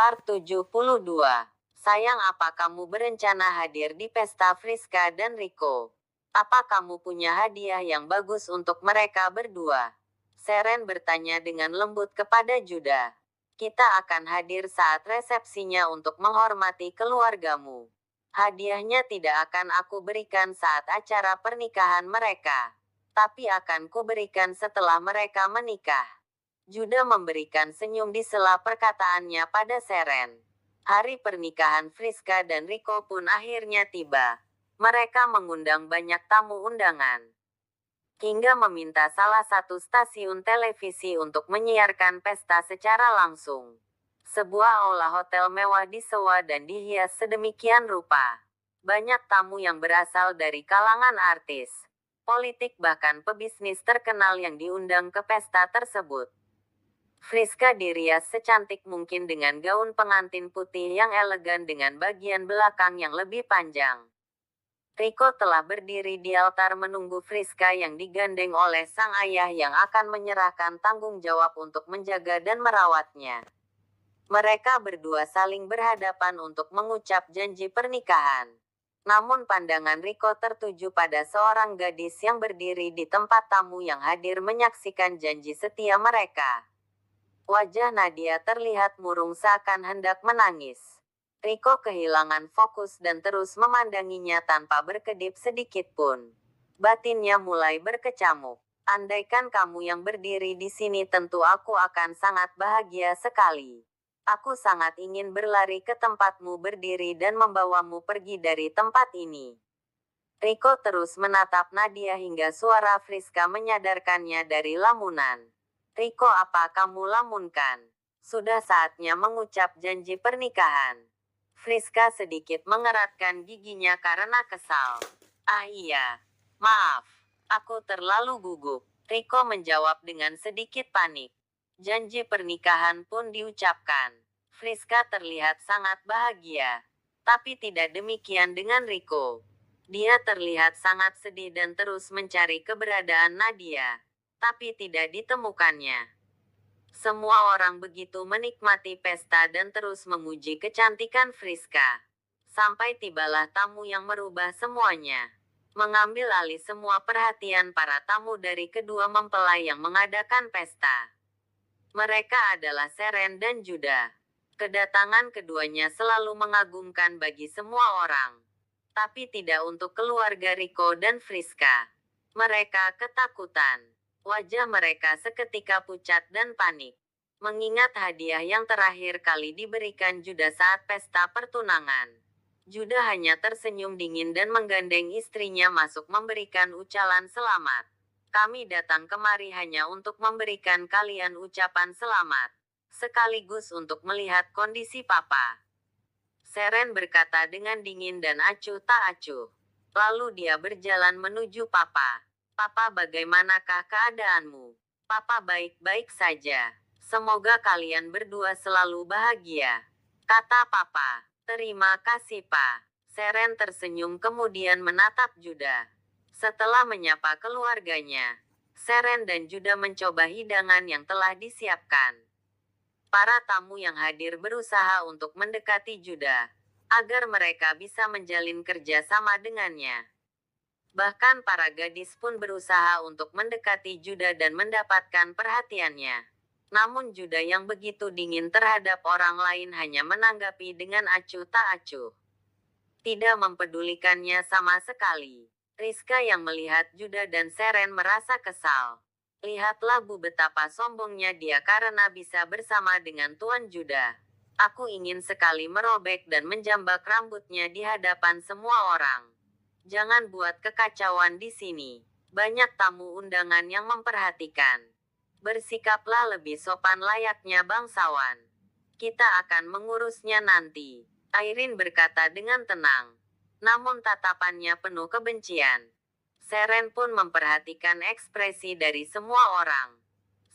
Part 72. Sayang, apa kamu berencana hadir di pesta Friska dan Rico? Apa kamu punya hadiah yang bagus untuk mereka berdua? Seren bertanya dengan lembut kepada Judah. Kita akan hadir saat resepsinya untuk menghormati keluargamu. Hadiahnya tidak akan aku berikan saat acara pernikahan mereka, tapi akan kuberikan setelah mereka menikah. Judah memberikan senyum di sela perkataannya pada Seren. Hari pernikahan Friska dan Rico pun akhirnya tiba. Mereka mengundang banyak tamu undangan, hingga meminta salah satu stasiun televisi untuk menyiarkan pesta secara langsung. Sebuah aula hotel mewah disewa dan dihias sedemikian rupa. Banyak tamu yang berasal dari kalangan artis, politik bahkan pebisnis terkenal yang diundang ke pesta tersebut. Friska dirias secantik mungkin dengan gaun pengantin putih yang elegan dengan bagian belakang yang lebih panjang. Rico telah berdiri di altar menunggu Friska yang digandeng oleh sang ayah yang akan menyerahkan tanggung jawab untuk menjaga dan merawatnya. Mereka berdua saling berhadapan untuk mengucap janji pernikahan. Namun pandangan Rico tertuju pada seorang gadis yang berdiri di tempat tamu yang hadir menyaksikan janji setia mereka. Wajah Nadia terlihat murung seakan hendak menangis. Rico kehilangan fokus dan terus memandanginya tanpa berkedip sedikit pun. Batinnya mulai berkecamuk. Andaikan kamu yang berdiri di sini, tentu aku akan sangat bahagia sekali. Aku sangat ingin berlari ke tempatmu berdiri dan membawamu pergi dari tempat ini. Rico terus menatap Nadia hingga suara Friska menyadarkannya dari lamunan. Rico, apa kamu lamunkan? Sudah saatnya mengucap janji pernikahan. Friska sedikit mengeratkan giginya karena kesal. Ah iya, maaf, aku terlalu gugup. Rico menjawab dengan sedikit panik. Janji pernikahan pun diucapkan. Friska terlihat sangat bahagia. Tapi tidak demikian dengan Rico. Dia terlihat sangat sedih dan terus mencari keberadaan Nadia, tapi tidak ditemukannya. Semua orang begitu menikmati pesta dan terus memuji kecantikan Friska. Sampai tibalah tamu yang merubah semuanya. Mengambil alih semua perhatian para tamu dari kedua mempelai yang mengadakan pesta. Mereka adalah Seren dan Judah. Kedatangan keduanya selalu mengagumkan bagi semua orang. Tapi tidak untuk keluarga Rico dan Friska. Mereka ketakutan. Wajah mereka seketika pucat dan panik. Mengingat hadiah yang terakhir kali diberikan Judah saat pesta pertunangan. Judah hanya tersenyum dingin dan menggandeng istrinya masuk memberikan ucapan selamat. Kami datang kemari hanya untuk memberikan kalian ucapan selamat, sekaligus untuk melihat kondisi Papa. Seren berkata dengan dingin dan acuh tak acuh. Lalu dia berjalan menuju Papa. Papa, bagaimanakah keadaanmu? Papa baik-baik saja. Semoga kalian berdua selalu bahagia, kata Papa. Terima kasih, Pak. Seren tersenyum kemudian menatap Judah. Setelah menyapa keluarganya, Seren dan Judah mencoba hidangan yang telah disiapkan. Para tamu yang hadir berusaha untuk mendekati Judah, agar mereka bisa menjalin kerja sama dengannya. Bahkan para gadis pun berusaha untuk mendekati Judah dan mendapatkan perhatiannya. Namun Judah yang begitu dingin terhadap orang lain hanya menanggapi dengan acuh tak acuh. Tidak mempedulikannya sama sekali. Rizka yang melihat Judah dan Seren merasa kesal. Lihatlah Bu, betapa sombongnya dia karena bisa bersama dengan Tuan Judah. Aku ingin sekali merobek dan menjambak rambutnya di hadapan semua orang. Jangan buat kekacauan di sini. Banyak tamu undangan yang memperhatikan. Bersikaplah lebih sopan layaknya bangsawan. Kita akan mengurusnya nanti, Airin berkata dengan tenang. Namun tatapannya penuh kebencian. Seren pun memperhatikan ekspresi dari semua orang.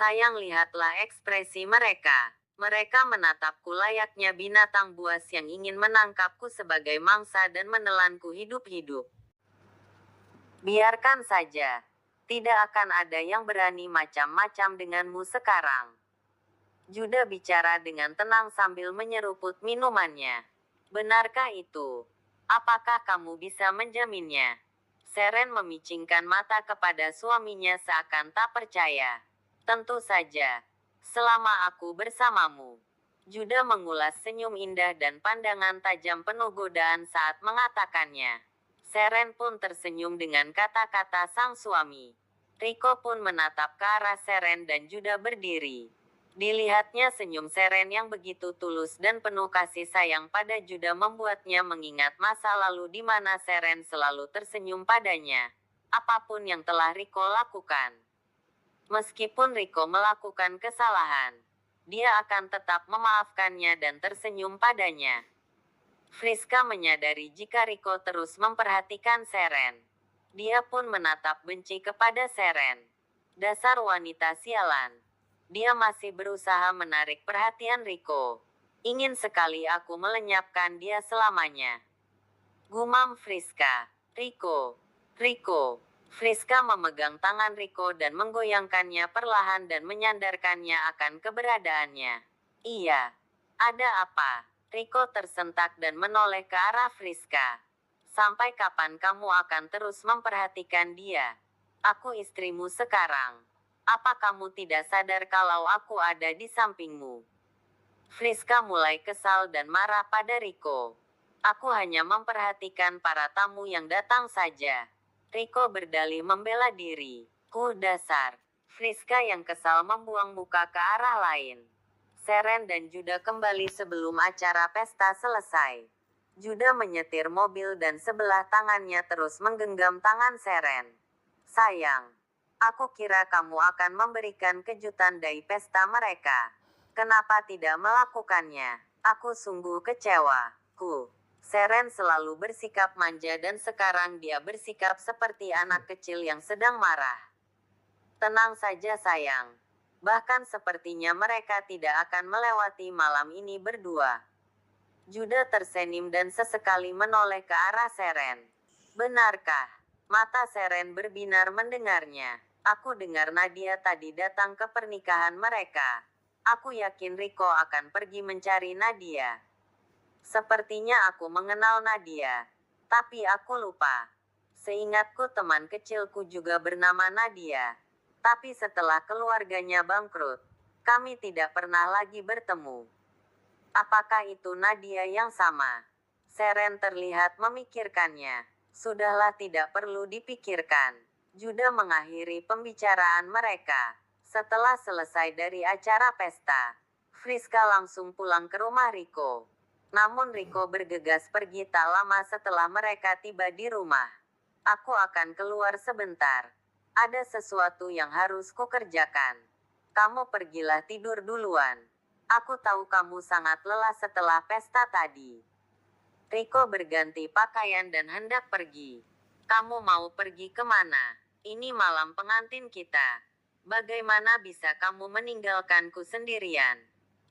Sayang, lihatlah ekspresi mereka. Mereka menatapku layaknya binatang buas yang ingin menangkapku sebagai mangsa dan menelanku hidup-hidup. Biarkan saja. Tidak akan ada yang berani macam-macam denganmu sekarang. Juda bicara dengan tenang sambil menyeruput minumannya. Benarkah itu? Apakah kamu bisa menjaminnya? Seren memicingkan mata kepada suaminya seakan tak percaya. Tentu saja. Selama aku bersamamu. Juda mengulas senyum indah dan pandangan tajam penuh godaan saat mengatakannya. Seren pun tersenyum dengan kata-kata sang suami. Rico pun menatap ke arah Seren dan Juda berdiri. Dilihatnya senyum Seren yang begitu tulus dan penuh kasih sayang pada Juda membuatnya mengingat masa lalu di mana Seren selalu tersenyum padanya. Apapun yang telah Rico lakukan. Meskipun Rico melakukan kesalahan, dia akan tetap memaafkannya dan tersenyum padanya. Friska menyadari jika Rico terus memperhatikan Seren. Dia pun menatap benci kepada Seren. Dasar wanita sialan. Dia masih berusaha menarik perhatian Rico. Ingin sekali aku melenyapkan dia selamanya. Gumam Friska. Rico. Rico. Friska memegang tangan Rico dan menggoyangkannya perlahan dan menyandarkannya akan keberadaannya. Iya. Ada apa? Rico tersentak dan menoleh ke arah Friska. Sampai kapan kamu akan terus memperhatikan dia? Aku istrimu sekarang. Apa kamu tidak sadar kalau aku ada di sampingmu? Friska mulai kesal dan marah pada Rico. Aku hanya memperhatikan para tamu yang datang saja. Rico berdalih membela diri. Dasar. Friska yang kesal membuang muka ke arah lain. Seren dan Juda kembali sebelum acara pesta selesai. Juda menyetir mobil dan sebelah tangannya terus menggenggam tangan Seren. Sayang. Aku kira kamu akan memberikan kejutan dari pesta mereka. Kenapa tidak melakukannya? Aku sungguh kecewa. Seren selalu bersikap manja dan sekarang dia bersikap seperti anak kecil yang sedang marah. Tenang saja sayang. Bahkan sepertinya mereka tidak akan melewati malam ini berdua. Juda tersenyum dan sesekali menoleh ke arah Seren. Benarkah? Mata Seren berbinar mendengarnya. Aku dengar Nadia tadi datang ke pernikahan mereka. Aku yakin Rico akan pergi mencari Nadia. Sepertinya aku mengenal Nadia. Tapi aku lupa. Seingatku teman kecilku juga bernama Nadia. Tapi setelah keluarganya bangkrut, kami tidak pernah lagi bertemu. Apakah itu Nadia yang sama? Seren terlihat memikirkannya. Sudahlah, tidak perlu dipikirkan. Juda mengakhiri pembicaraan mereka. Setelah selesai dari acara pesta, Friska langsung pulang ke rumah Rico. Namun Rico bergegas pergi tak lama setelah mereka tiba di rumah. Aku akan keluar sebentar. Ada sesuatu yang harus kukerjakan. Kamu pergilah tidur duluan. Aku tahu kamu sangat lelah setelah pesta tadi. Rico berganti pakaian dan hendak pergi. Kamu mau pergi kemana? Ini malam pengantin kita. Bagaimana bisa kamu meninggalkanku sendirian?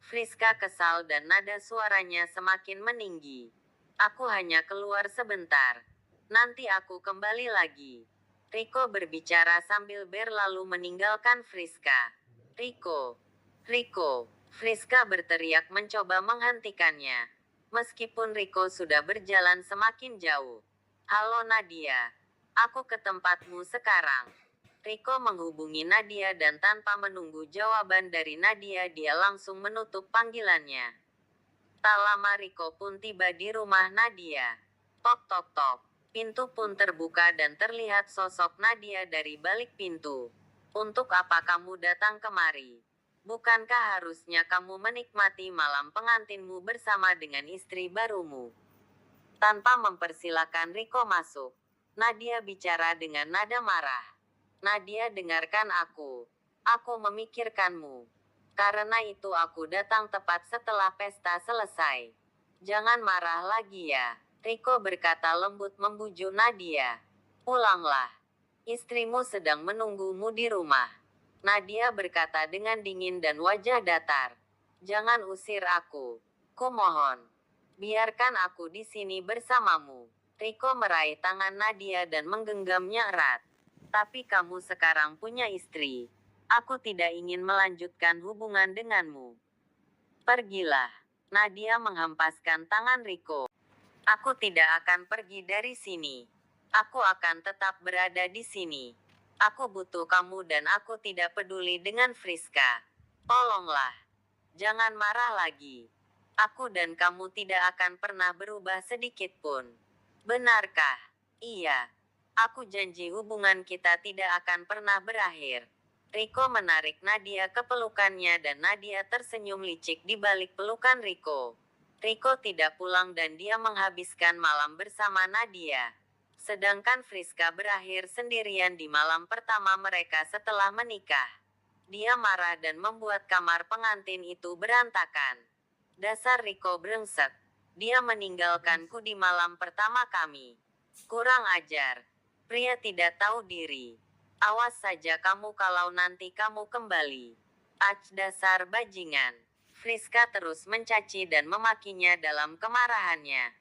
Friska kesal dan nada suaranya semakin meninggi. Aku hanya keluar sebentar. Nanti aku kembali lagi. Rico berbicara sambil berlalu meninggalkan Friska. Rico. Rico. Friska berteriak mencoba menghentikannya. Meskipun Rico sudah berjalan semakin jauh. Halo Nadia. Aku ke tempatmu sekarang. Rico menghubungi Nadia dan tanpa menunggu jawaban dari Nadia dia langsung menutup panggilannya. Tak lama Rico pun tiba di rumah Nadia. Tok tok tok. Pintu pun terbuka dan terlihat sosok Nadia dari balik pintu. Untuk apa kamu datang kemari? Bukankah harusnya kamu menikmati malam pengantinmu bersama dengan istri barumu? Tanpa mempersilakan Rico masuk, Nadia bicara dengan nada marah. Nadia, dengarkan aku. Aku memikirkanmu. Karena itu aku datang tepat setelah pesta selesai. Jangan marah lagi ya. Rico berkata lembut membujuk Nadia. Pulanglah. Istrimu sedang menunggumu di rumah. Nadia berkata dengan dingin dan wajah datar. Jangan usir aku. Kumohon. Biarkan aku di sini bersamamu. Rico meraih tangan Nadia dan menggenggamnya erat. Tapi kamu sekarang punya istri. Aku tidak ingin melanjutkan hubungan denganmu. Pergilah. Nadia menghempaskan tangan Riko. Aku tidak akan pergi dari sini. Aku akan tetap berada di sini. Aku butuh kamu dan aku tidak peduli dengan Friska. Tolonglah. Jangan marah lagi. Aku dan kamu tidak akan pernah berubah sedikit pun. Benarkah? Iya. Aku janji hubungan kita tidak akan pernah berakhir. Riko menarik Nadia ke pelukannya dan Nadia tersenyum licik di balik pelukan Riko. Riko tidak pulang dan dia menghabiskan malam bersama Nadia. Sedangkan Friska berakhir sendirian di malam pertama mereka setelah menikah. Dia marah dan membuat kamar pengantin itu berantakan. Dasar Riko brengsek. Dia meninggalkanku di malam pertama kami. Kurang ajar. Pria tidak tahu diri. Awas saja kamu kalau nanti kamu kembali. Dasar bajingan. Friska terus mencaci dan memakinya dalam kemarahannya.